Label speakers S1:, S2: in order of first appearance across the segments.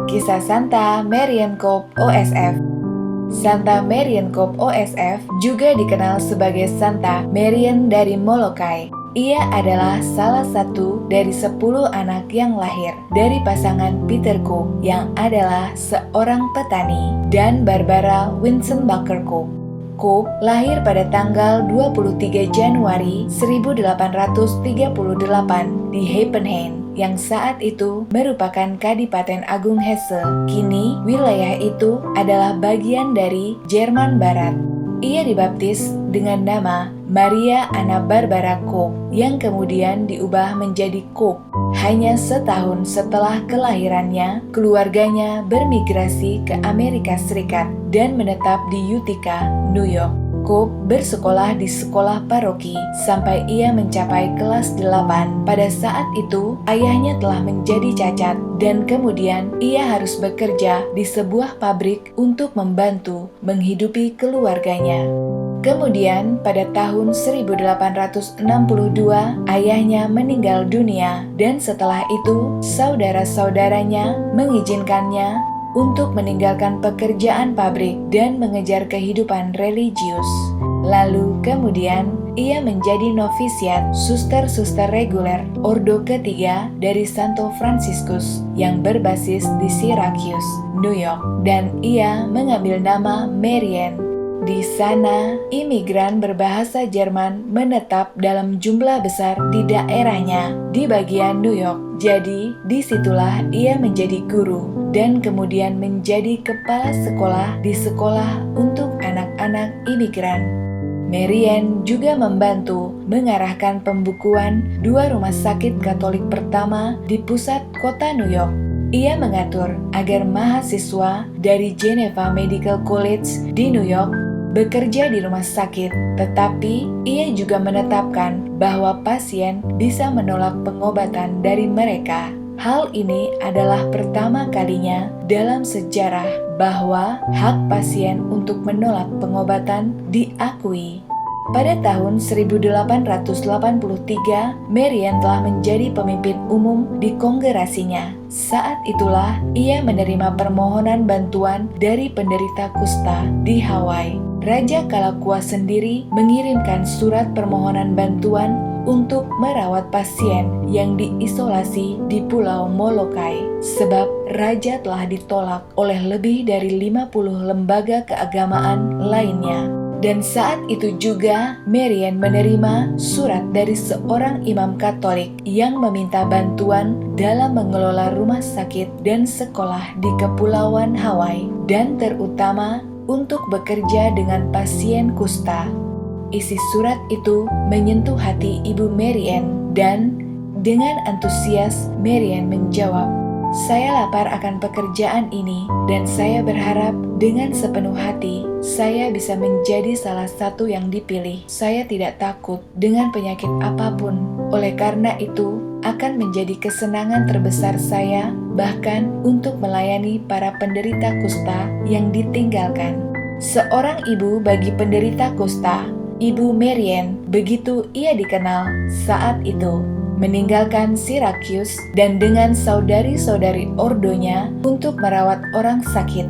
S1: Kisah Santa Marian Cope OSF. Santa Marian Cope OSF juga dikenal sebagai Santa Marian dari Molokai. Ia adalah salah satu dari 10 anak yang lahir dari pasangan Peter Cope yang adalah seorang petani dan Barbara Winston Baker Cope. Cope lahir pada tanggal 23 Januari 1838 di Heppenheim, yang saat itu merupakan Kadipaten Agung Hesse. Kini, wilayah itu adalah bagian dari Jerman Barat. Ia dibaptis dengan nama Maria Anna Barbara Cope, yang kemudian diubah menjadi Cope. Hanya setahun setelah kelahirannya, keluarganya bermigrasi ke Amerika Serikat dan menetap di Utica, New York. Cope bersekolah di sekolah paroki sampai ia mencapai kelas 8. Pada saat itu, ayahnya telah menjadi cacat dan kemudian ia harus bekerja di sebuah pabrik untuk membantu menghidupi keluarganya. Kemudian pada tahun 1862 ayahnya meninggal dunia dan setelah itu saudara-saudaranya mengizinkannya untuk meninggalkan pekerjaan pabrik dan mengejar kehidupan religius. Lalu kemudian ia menjadi novisiat suster-suster reguler Ordo ketiga dari Santo Franciscus yang berbasis di Syracuse, New York, dan ia mengambil nama Marian. Di sana, imigran berbahasa Jerman menetap dalam jumlah besar di daerahnya di bagian New York. Jadi, disitulah ia menjadi guru dan kemudian menjadi kepala sekolah di sekolah untuk anak-anak imigran. Marian juga membantu mengarahkan pembukuan 2 rumah sakit Katolik pertama di pusat kota New York. Ia mengatur agar mahasiswa dari Geneva Medical College di New York bekerja di rumah sakit, tetapi ia juga menetapkan bahwa pasien bisa menolak pengobatan dari mereka. Hal ini adalah pertama kalinya dalam sejarah bahwa hak pasien untuk menolak pengobatan diakui. Pada tahun 1883, Marian telah menjadi pemimpin umum di kongregasinya. Saat itulah ia menerima permohonan bantuan dari penderita kusta di Hawaii. Raja Kalakua sendiri mengirimkan surat permohonan bantuan untuk merawat pasien yang diisolasi di Pulau Molokai, sebab raja telah ditolak oleh lebih dari 50 lembaga keagamaan lainnya. Dan saat itu juga Marian menerima surat dari seorang imam Katolik yang meminta bantuan dalam mengelola rumah sakit dan sekolah di Kepulauan Hawaii, dan terutama untuk bekerja dengan pasien kusta. Isi surat itu menyentuh hati Ibu Marian dan dengan antusias Marian menjawab, "Saya lapar akan pekerjaan ini dan saya berharap dengan sepenuh hati saya bisa menjadi salah satu yang dipilih. Saya tidak takut dengan penyakit apapun. Oleh karena itu, akan menjadi kesenangan terbesar saya bahkan untuk melayani para penderita kusta yang ditinggalkan." Seorang ibu bagi penderita kusta, Ibu Marian, begitu ia dikenal saat itu, meninggalkan Syracuse dan dengan saudari-saudari ordonya untuk merawat orang sakit,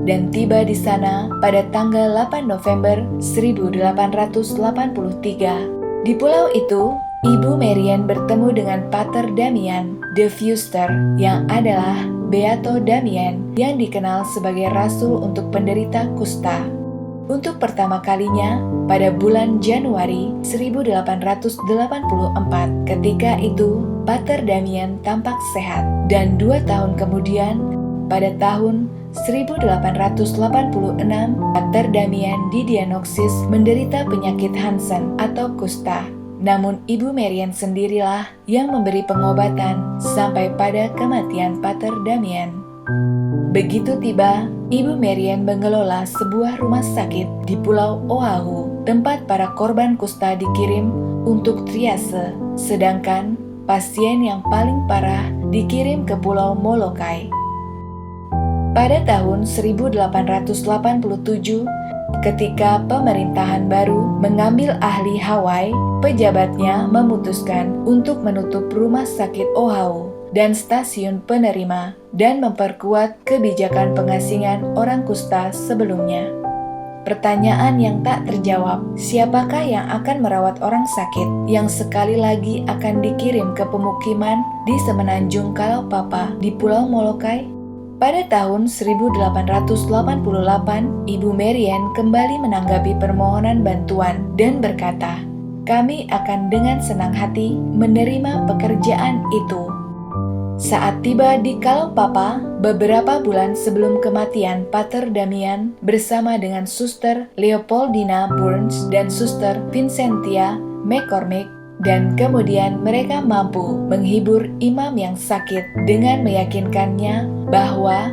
S1: dan tiba di sana pada tanggal 8 November 1883. Di pulau itu, Ibu Marian bertemu dengan Pater Damian de Fuster yang adalah Beato Damian yang dikenal sebagai rasul untuk penderita kusta. Untuk pertama kalinya pada bulan Januari 1884, ketika itu Pater Damian tampak sehat, dan 2 tahun kemudian pada tahun 1886 Pater Damian didiagnosis menderita penyakit Hansen atau kusta. Namun Ibu Marian sendirilah yang memberi pengobatan sampai pada kematian Pater Damian. Begitu tiba, Ibu Marian mengelola sebuah rumah sakit di Pulau Oahu, tempat para korban kusta dikirim untuk triase, sedangkan pasien yang paling parah dikirim ke Pulau Molokai. Pada tahun 1887, ketika pemerintahan baru mengambil ahli Hawaii, pejabatnya memutuskan untuk menutup rumah sakit Oahu dan stasiun penerima, dan memperkuat kebijakan pengasingan orang kusta sebelumnya. Pertanyaan yang tak terjawab, siapakah yang akan merawat orang sakit yang sekali lagi akan dikirim ke pemukiman di semenanjung Kalaupapa di Pulau Molokai? Pada tahun 1888, Ibu Marian kembali menanggapi permohonan bantuan dan berkata, "Kami akan dengan senang hati menerima pekerjaan itu." Saat tiba di Kalaupapa, beberapa bulan sebelum kematian Pater Damian bersama dengan Suster Leopoldina Burns dan Suster Vincentia McCormick, dan kemudian mereka mampu menghibur imam yang sakit dengan meyakinkannya bahwa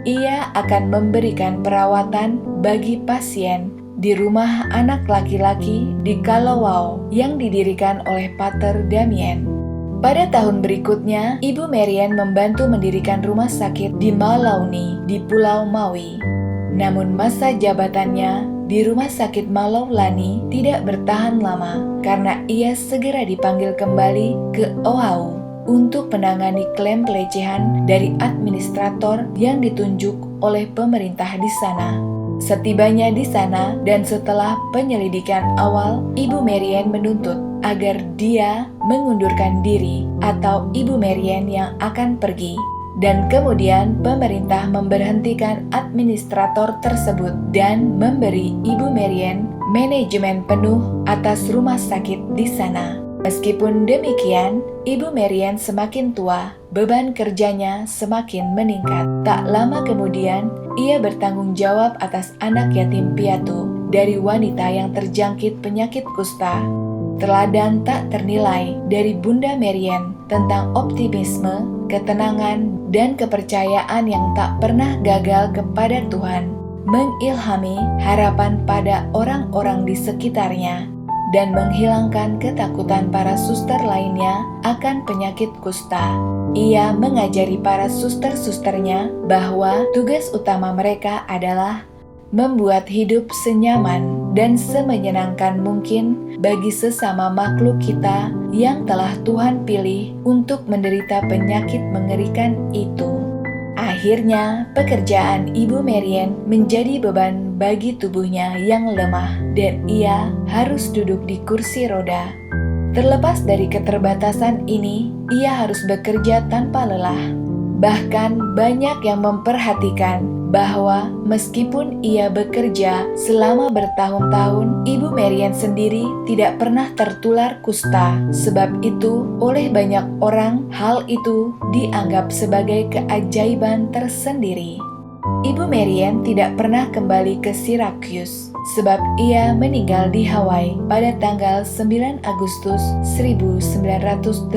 S1: ia akan memberikan perawatan bagi pasien di rumah anak laki-laki di Kalawao yang didirikan oleh Pater Damian. Pada tahun berikutnya, Ibu Marian membantu mendirikan rumah sakit di Malauni di Pulau Maui. Namun masa jabatannya di Rumah Sakit Malaulani tidak bertahan lama karena ia segera dipanggil kembali ke Oahu untuk menangani klaim pelecehan dari administrator yang ditunjuk oleh pemerintah di sana. Setibanya di sana dan setelah penyelidikan awal, Ibu Marian menuntut agar dia mengundurkan diri atau Ibu Marian yang akan pergi. Dan kemudian pemerintah memberhentikan administrator tersebut dan memberi Ibu Marian manajemen penuh atas rumah sakit di sana. Meskipun demikian, Ibu Marian semakin tua, beban kerjanya semakin meningkat. Tak lama kemudian, ia bertanggung jawab atas anak yatim piatu dari wanita yang terjangkit penyakit kusta. Teladan tak ternilai dari Bunda Marian tentang optimisme, ketenangan, dan kepercayaan yang tak pernah gagal kepada Tuhan, mengilhami harapan pada orang-orang di sekitarnya, dan menghilangkan ketakutan para suster lainnya akan penyakit kusta. Ia mengajari para suster-susternya bahwa tugas utama mereka adalah membuat hidup senyaman dan semenyenangkan mungkin bagi sesama makhluk kita yang telah Tuhan pilih untuk menderita penyakit mengerikan itu. Akhirnya, pekerjaan Ibu Marian menjadi beban bagi tubuhnya yang lemah dan ia harus duduk di kursi roda. Terlepas dari keterbatasan ini, ia harus bekerja tanpa lelah. Bahkan banyak yang memperhatikan bahwa meskipun ia bekerja selama bertahun-tahun, Ibu Marian sendiri tidak pernah tertular kusta. Sebab itu, oleh banyak orang, hal itu dianggap sebagai keajaiban tersendiri. Ibu Marian tidak pernah kembali ke Syracuse, sebab ia meninggal di Hawaii pada tanggal 9 Agustus 1918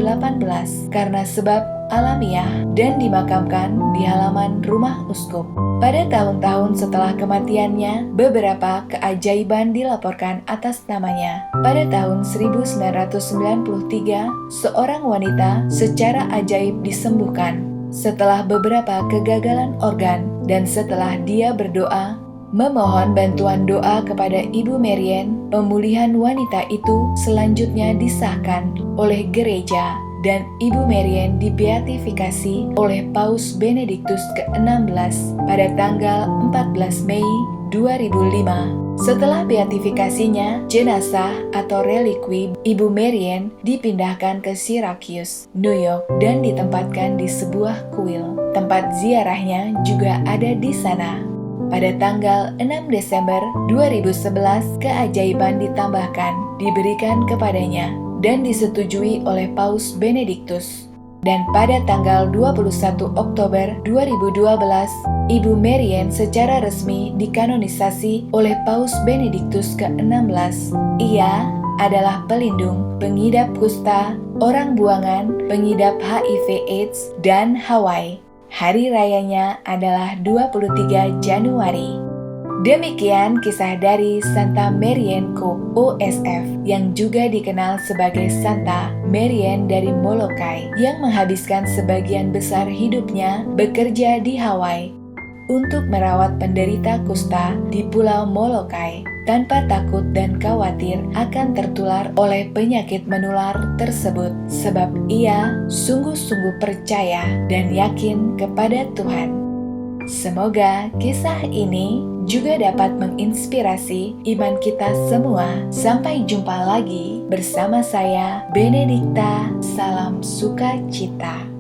S1: karena sebab alamiah dan dimakamkan di halaman rumah uskup. Pada tahun-tahun setelah kematiannya, beberapa keajaiban dilaporkan atas namanya. Pada tahun 1993, seorang wanita secara ajaib disembuhkan setelah beberapa kegagalan organ, dan setelah dia berdoa memohon bantuan doa kepada Ibu Marian, pemulihan wanita itu selanjutnya disahkan oleh gereja dan Ibu Marian dibeatifikasi oleh Paus Benediktus ke-16 pada tanggal 14 Mei 2005. Setelah beatifikasinya, jenazah atau relikwi Ibu Marian dipindahkan ke Syracuse, New York, dan ditempatkan di sebuah kuil. Tempat ziarahnya juga ada di sana. Pada tanggal 6 Desember 2011, keajaiban ditambahkan, diberikan kepadanya, dan disetujui oleh Paus Benediktus. Dan pada tanggal 21 Oktober 2012, Ibu Marian secara resmi dikanonisasi oleh Paus Benediktus ke-16. Ia adalah pelindung, pengidap kusta, orang buangan, pengidap HIV/AIDS, dan Hawaii. Hari rayanya adalah 23 Januari. Demikian kisah dari Santa Marian Cope OSF yang juga dikenal sebagai Santa Marian dari Molokai yang menghabiskan sebagian besar hidupnya bekerja di Hawaii. untuk merawat penderita kusta di Pulau Molokai tanpa takut dan khawatir akan tertular oleh penyakit menular tersebut, sebab ia sungguh-sungguh percaya dan yakin kepada Tuhan. Semoga kisah ini juga dapat menginspirasi iman kita semua. Sampai jumpa lagi bersama saya, Benedikta. Salam sukacita.